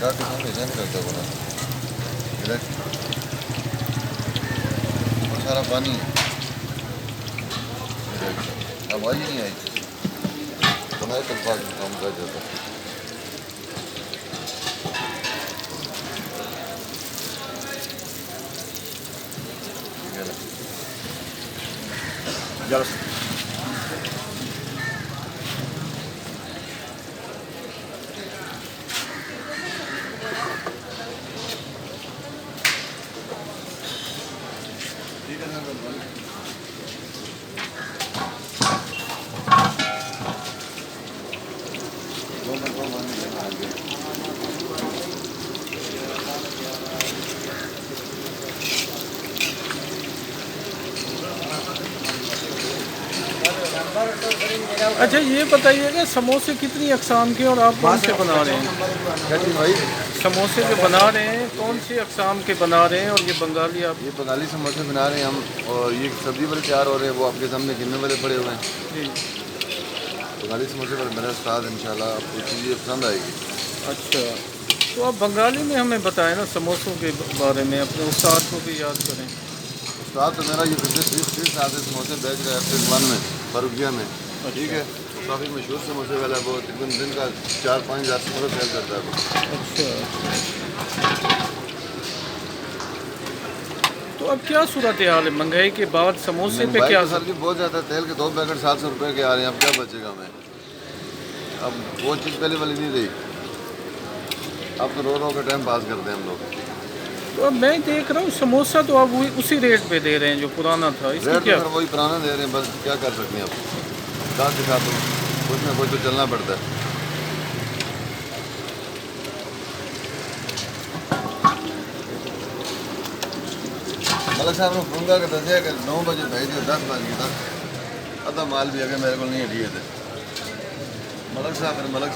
काफ़ी समय नहीं करता बोला सारा पानी है। आवाज़ ही नहीं आई बनाए तक काम कर जाता। अच्छा ये बताइएगा समोसे कितनी अक़साम के और आप कौन से बना रहे हैं? क्या चीज़ भाई? समोसे जो बना रहे हैं कौन सी अक़साम के बना रहे हैं? और ये बंगाली आप ये बंगाली समोसे बना रहे हैं हम, और ये सब्ज़ी वाले तैयार हो रहे हैं, वो आपके सामने गिनने वाले पड़े हुए हैं। जी बंगाली समोसे पर मेरा उस्ताद इंशाल्लाह आपको चीज़ें पसंद आएगी। अच्छा, तो आप बंगाली में हमें बताएं ना समोसों के बारे में, अपने उस्ताद को भी याद करें। उस्ताद तो मेरा ये पिछले 30 साल से समोसे बेच रहा है फेज़ 1 में फरुखिया में। ठीक है, काफ़ी मशहूर समोसे वाला है वो, तकरीबन दिन का 4-5 हज़ार समोसा सेल करता है वो। अच्छा, तो अब क्या सूरत हाल है महंगाई के बाद समोसे पे क्या? सर जी बहुत ज़्यादा, तेल के 2 पैकेट 700 रुपये के आ रहे हैं, अब क्या बचेगा हमें? अब वो चीज़ पहले वाली नहीं रही, अब तो रो का टाइम पास करते हैं हम लोग। तो अब मैं देख रहा हूँ समोसा तो आप वही उसी रेट पे दे रहे हैं जो पुराना था, इसकी रेट क्या? तो सर वही पुराना दे रहे हैं, बस क्या कर सकते हैं अब, साथ के साथ कुछ ना कुछ तो चलना पड़ता है। मलक साहब ने फोन करके दसिया कि 9 बजे भेज दियो, 10 बज गए, 10 अद्धा माल भी अगर मेरे को नहीं हटी है मलक साहब ने मलक